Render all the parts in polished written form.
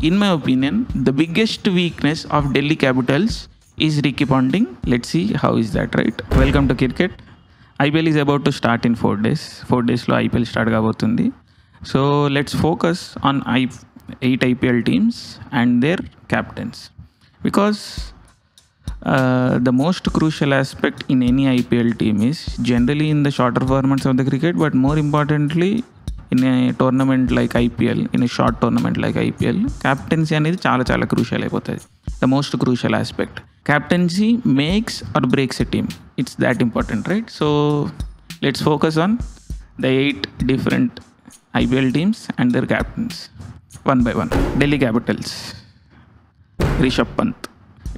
In my opinion, the biggest weakness of Delhi Capitals is Ricky Ponting. Let's see how is that, right? Welcome to cricket. IPL is about to start in 4 days. 4 days lo IPL start kabotundi. So let's focus on 8 IPL teams and their captains, because the most crucial aspect in any IPL team is generally in the shorter formats of the cricket, but more importantly in a tournament like IPL, in a short tournament like IPL, captaincy అనేది చాలా crucial అయిపోతుంది. The most crucial aspect. Captaincy makes or breaks a team. It's that important, right? So let's focus on the 8 different IPL teams and their captains one by one. Delhi Capitals, Rishabh Pant.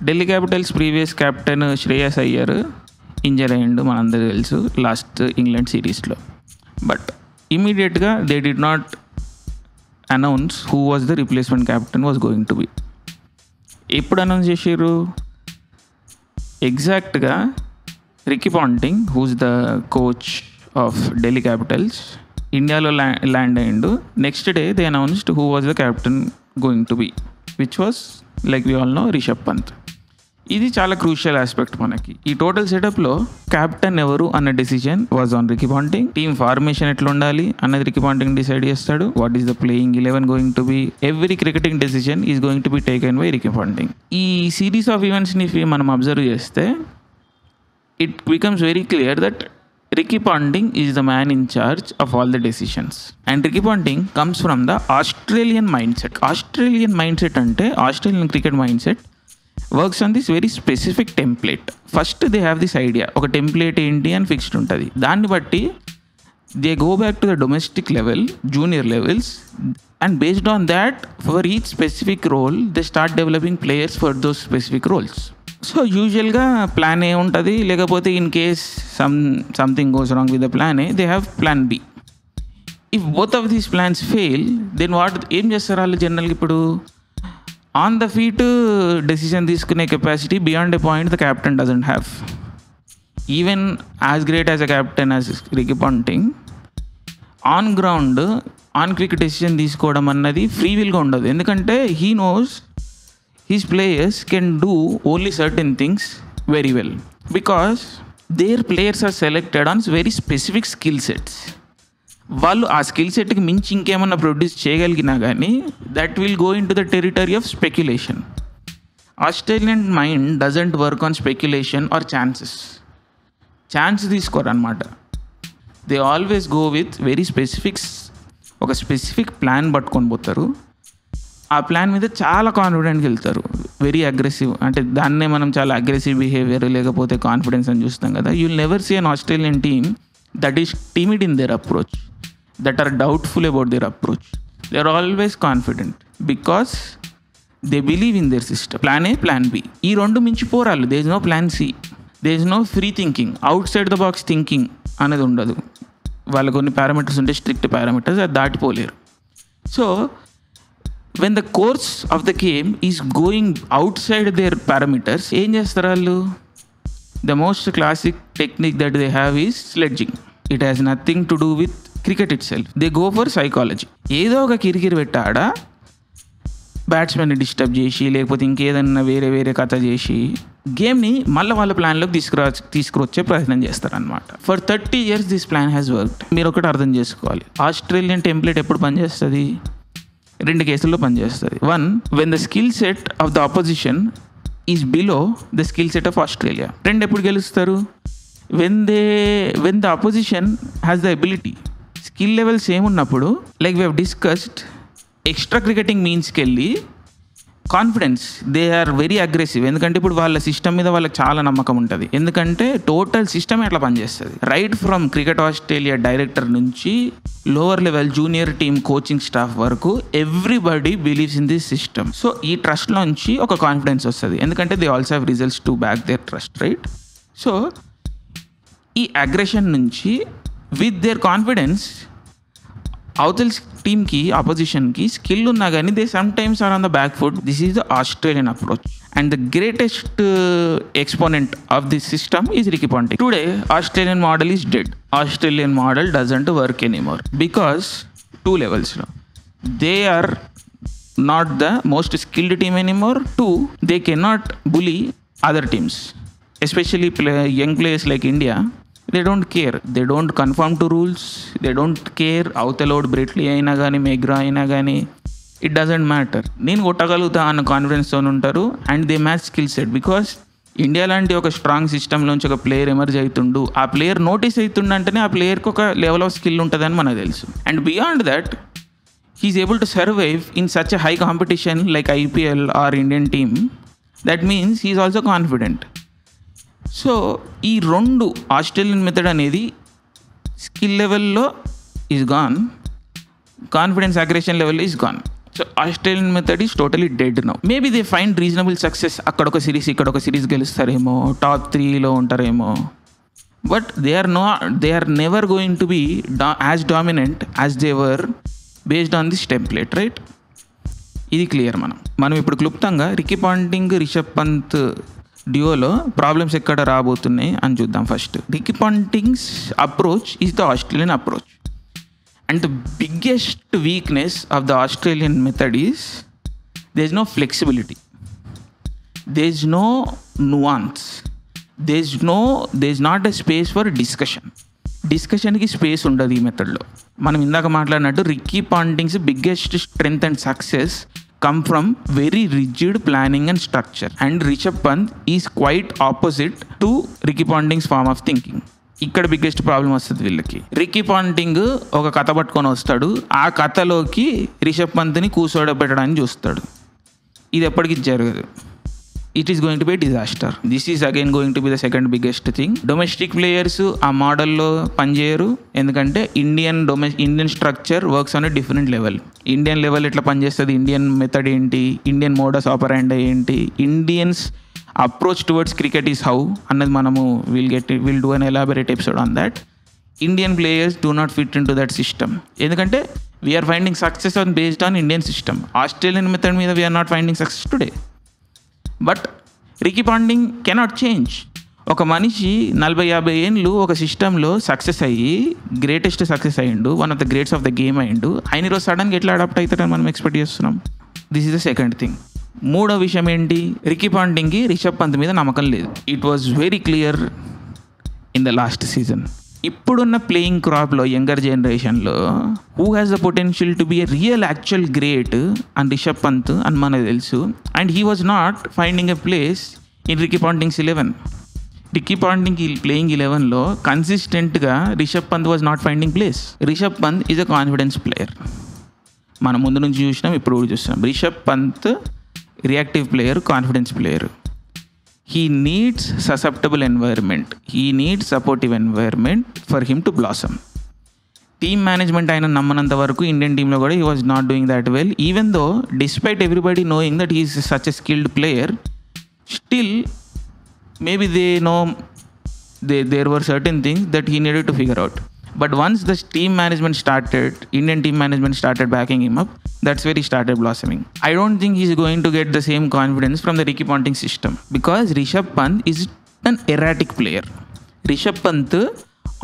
Delhi Capitals previous captain Shreyas Iyer injure అయ్యిండు, మనందరూ తెలుసు, last England సిరీస్లో. But ఇమీడియట్గా they did not announce who was the replacement captain was going to be. ఎప్పుడు announce చేసారు? ఎగ్జాక్ట్గా Ricky Ponting, who's the coach of Delhi Capitals, ఇండియాలో land అయ్యిండు. Next day they announced who was the captain going to be, which was like we all know Rishabh Pant. ఇది చాలా crucial aspect మనకి. ఈ total సెటప్లో captain ఎవరు అన్న decision was on Ricky Ponting. Team formation ఎట్లా ఉండాలి అన్నది రికీ పాంటింగ్ డిసైడ్ చేస్తాడు. What is the playing 11 going to B, every cricketing decision is going to be taken by Ricky Ponting. ఈ series of ఈవెంట్స్ని మనం observe చేస్తే it becomes very clear that Ricky Ponting is the man in charge of all the decisions. And Ricky Ponting comes from the Australian mindset. Australian mindset ante, Australian cricket mindset works on this very specific template. First they have this idea, oka template enti and fixed untadi. Danni batti they go back to the domestic level, junior levels, and based on that, for each specific role they start developing players for those specific roles. So యూజువల్గా plan A ఉంటుంది, లేకపోతే in case something goes wrong with the plan A, they have plan B. If both of these plans fail, then ఏం చేస్తారు వాళ్ళు జనరల్గా? ఇప్పుడు on the feet decision తీసుకునే capacity beyond a point the captain doesn't have. Even as great as a captain as Ricky Ponting, on ground on quick decision తీసుకోవడం అన్నది free విల్గా ఉండదు. ఎందుకంటే he nose his players can do only certain things very well, because their players are selected on very specific skill sets. వాళ్ళు ఆ skill సెట్కి మించి ఇంకేమన్నా ప్రొడ్యూస్ చేయగలిగినా కానీ that will go in to the territory of speculation. Australian mind doesn't work on speculation or chance తీసుకోరు అనమాట. They always go with very specifics, ఒక స్పెసిఫిక్ ప్లాన్ పట్టుకొని పోతారు. ఆ ప్లాన్ మీద చాలా కాన్ఫిడెంట్గా వెళ్తారు, వెరీ అగ్రెసివ్. అంటే దాన్నే మనం చాలా అగ్రెసివ్ బిహేవియర్ లేకపోతే కాన్ఫిడెన్స్ అని చూస్తాం కదా. You will never see an Australian team that is timid in their approach, that are doubtful about their approach. They are always confident because they believe in their system. Plan A, plan B, ఈ రెండు మించి పోరాళ్ళు. There is no plan C, there is no free thinking, outside the box thinking అనేది ఉండదు. వాళ్ళ కొన్ని parameters ఉంటే strict parameters, అది దాటిపోలేరు. So when the course of the game is going outside their parameters, ఏం చేస్తారు వాళ్ళు? The most classic technique that they have is sledging. It has nothing to do with cricket itself. They go for psychology. ఏదో ఒక కిరికిరి పెట్టాడా బ్యాట్స్మెన్ని disturb చేసి, లేకపోతే ఇంకేదన్నా వేరే కథ చేసి గేమ్ని మళ్ళీ వాళ్ళ ప్లాన్లోకి తీసుకురొచ్చే ప్రయత్నం చేస్తారనమాట. For 30 years this plan has worked. మీరు ఒకటి అర్థం చేసుకోవాలి, ఆస్ట్రేలియన్ టెంప్లెట్ ఎప్పుడు పనిచేస్తుంది? 2 కేసుల్లో పనిచేస్తుంది. 1, when the skill set of the opposition is below the skill set of Australia. 2, ఎప్పుడు గెలుస్తారు? when the opposition has the ability, skill levels same ఉన్నప్పుడు, like we have discussed, extra cricketing మీన్స్కి వెళ్ళి confidence, they are very aggressive. ఎందుకంటే ఇప్పుడు వాళ్ళ system మీద వాళ్ళకి చాలా నమ్మకం ఉంటుంది. ఎందుకంటే టోటల్ సిస్టమ్ ఎట్లా పనిచేస్తుంది, right from Cricket Australia director నుంచి lower level junior team coaching staff వరకు everybody believes in this system. So ఈ ట్రస్ట్లోంచి ఒక కాన్ఫిడెన్స్ వస్తుంది, ఎందుకంటే they also have results to back their trust, right? So ఈ అగ్రెషన్ నుంచి విత్ దేర్ కాన్ఫిడెన్స్ అవతల టీమ్కి, అపోజిషన్కి స్కిల్ ఉన్నా కానీ they sometimes are on the back foot. This is the Australian approach and the greatest exponent of this system is Ricky Ponting. Today Australian model is dead. Australian model doesn't work anymore because 2 levels. They are not the most skilled team anymore. Two, they cannot bully other teams, especially young players like India. They don't care, they don't conform to rules, they don't care అవతలోడ్ Brett Lee అయినా కానీ McGrath అయినా కానీ it doesn't matter, నేను కొట్టగలుగుతా అన్న కాన్ఫిడెన్స్తో ఉంటారు. And they match skill set, because India లాంటి ఒక స్ట్రాంగ్ సిస్టంలోంచి ఒక ప్లేయర్ ఎమర్జ్ అవుతుండు, ఆ ప్లేయర్ నోటీస్ అవుతుండంటేనే ఆ ప్లేయర్కి ఒక లెవెల్ ఆఫ్ స్కిల్ ఉంటుందని మనకు తెలుసు. And beyond that he's able to survive in such a high competition like IPL or Indian team. That means he's also confident. So ఈ రెండు Australian method అనేది skill లెవెల్లో is gone, confidence aggression level is gone. So Australian method is totally dead now. Maybe they find reasonable success, అక్కడ ఒక series ఇక్కడ ఒక series గెలుస్తారేమో, top 3లో ఉంటారేమో, but they are never going to be as dominant as they were based on this template, right? ఇది clear. మనం ఇప్పుడు క్లుప్తంగా రికీ పాంటింగ్ రిషబ్ పంత్ డ్యూఓలో ప్రాబ్లమ్స్ ఎక్కడ రాబోతున్నాయి అని చూద్దాం. First, Ricky Ponting's approach is the Australian approach, and the biggest weakness of the Australian method is there is no flexibility, there is no nuance, there is not a space for డిస్కషన్కి space ఉండదు ఈ మెథడ్లో. మనం ఇందాక మాట్లాడినట్టు Ricky Ponting's biggest strength and success come from very rigid planning and structure, and Rishabh Pant is quite opposite to Ricky Ponting's form of thinking. ఇక్కడ biggest problem వస్తుంది వీళ్ళకి. రికీ పాంటింగ్ ఒక కథ పట్టుకొని వస్తాడు, ఆ కథలోకి రిషబ్ పంత్ని కూర్చోబెట్టడానికి చూస్తాడు. ఇది ఎప్పటికీ జరగదు. it is going to be a disaster. This is again going to be the second biggest thing. Domestic players ఆ మోడల్లో పనిచేయరు, ఎందుకంటే Indian structure works on a different level. Indian level ఎట్లా పనిచేస్తుంది, ఇండియన్ మెథడ్ ఏంటి, ఇండియన్ మోడస్ ఆపరాండి ఏంటి, Indians approach towards cricket is how అన్నది మనము will do an elaborate episode on that. Indian players do not fit in to that system, ఎందుకంటే we are finding success on based on Indian system. Australian method మీద we are not finding success today. But Ricky Ponting cannot change. ఒక మనిషి 40-50 ఏళ్ళు ఒక సిస్టంలో success అయ్యి greatest success అయ్యిండు, one of the greats of the game అయ్యిండు. ఆయన ఈరోజు సడన్గా ఎట్లా అడాప్ట్ అవుతారని మనం ఎక్స్పెక్ట్ చేస్తున్నాం. This is the second thing. మూడో విషయం ఏంటి, రికీ పాంటింగ్కి రిషబ్ పంత్ మీద నమ్మకం లేదు. It was very clear in the last season. ఇప్పుడున్న ప్లేయింగ్ క్రాప్లో యంగర్ జనరేషన్లో who has the potential to be a real actual great and Rishabh Pant అని మనకు తెలుసు. And he was not finding a place in Ricky Ponting's 11. Ricky Ponting playing 11లో కన్సిస్టెంట్గా Rishabh Pant was not finding place. Rishabh Pant is a confidence player. మనం ముందు నుంచి చూసినాం, ఇప్పుడు కూడా చూస్తున్నాం. Rishabh Pant reactive player, confidence player. He needs susceptible environment. He needs supportive environment for him to blossom. Team management ఆయన నమ్మనంత వరకు ఇండియన్ టీంలో కూడా he was not doing that well. Even though despite everybody knowing that he is such a skilled player, still maybe they know there were certain things that he needed to figure out. But once the Indian team management started backing him up, that's where he started blossoming. I don't think he's going to get the same confidence from the Ricky Ponting system, because Rishabh Pant is an erratic player. Rishabh Pant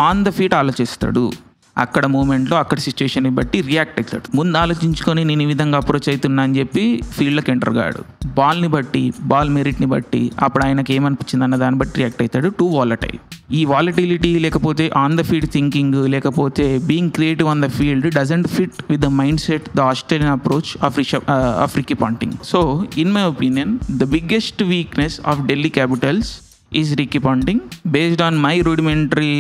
on the feet ఆలోచిస్తాడు, అక్కడ మూమెంట్లో అక్కడ సిచ్యువేషన్ని బట్టి react అవుతాడు. ముందు ఆలోచించుకొని నేను ఈ విధంగా అప్రోచ్ అవుతున్నా అని చెప్పి ఫీల్డ్లోకి ఎంటర్ కాడు. బాల్ని బట్టి, బాల్ మెరిట్ని బట్టి, అప్పుడు ఆయనకి ఏమనిపించింది అన్న దాన్ని బట్టి రియాక్ట్ అవుతాడు. Two volatile. ఈ వాలటిలిటీ లేకపోతే ఆన్ ద ఫీల్డ్ థింకింగ్, లేకపోతే being creative on the field doesn't fit with the mind set the Australian approach of Ricky Ponting. So in my opinion the biggest weakness of Delhi Capitals is Ricky Ponting. Based on my rudimentary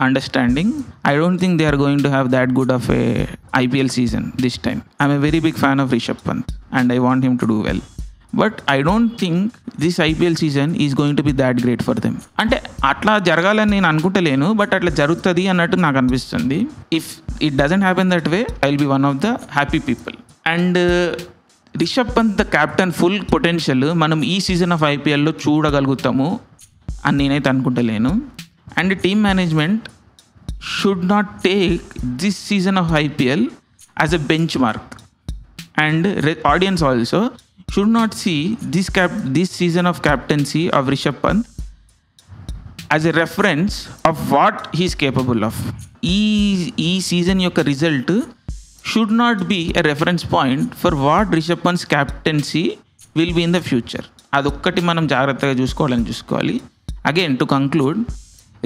understanding, I don't think they are going to have that good of a IPL season this time. I'm a very big fan of Rishabh Pant and I want him to do well. But I don't think this IPL season is going to be that great for them. అంటే అట్లా జరగాలని నేను అనుకుంటలేను, but అట్లా జరుగుతుంది అన్నట్టు నాకు అనిపిస్తుంది. If it doesn't happen that way, I will be one of the happy people. And Rishabh Pant the captain full potential మనం ఈ సీజన్ ఆఫ్ ఐపీఎల్లో చూడగలుగుతాము అని నేనైతే అనుకుంటలేను. And team management should not take this season of IPL as a benchmark, and audience also should not see this season of captaincy of Rishabh Pant as a reference of what he's capable of. ఈ season యొక్క result should not be a reference point for what Rishabh Pant's captaincy will be in the future. అదొక్కటి మనం జాగ్రత్తగా చూసుకోవాలి. Again to conclude,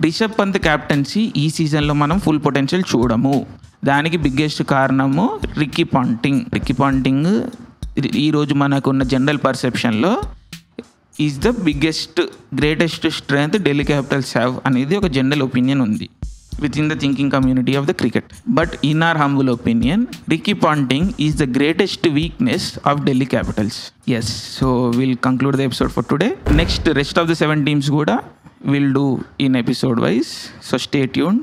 Rishabh Pant captaincy ఈ సీజన్లో మనం full potential చూడము. దానికి బిగ్గెస్ట్ కారణము రిక్కీ పాంటింగ్ ఈరోజు మనకున్న జనరల్ పర్సెప్షన్లో is the greatest strength Delhi Capitals have అనేది ఒక జనరల్ ఒపీనియన్ ఉంది with in the thinking community of the cricket. But in our humble opinion, Ricky Ponting is the greatest weakness of Delhi Capitals. Yes, so will conclude the episode for today. Next rest of the 7 teams కూడా will do in episode wise, so stay tuned.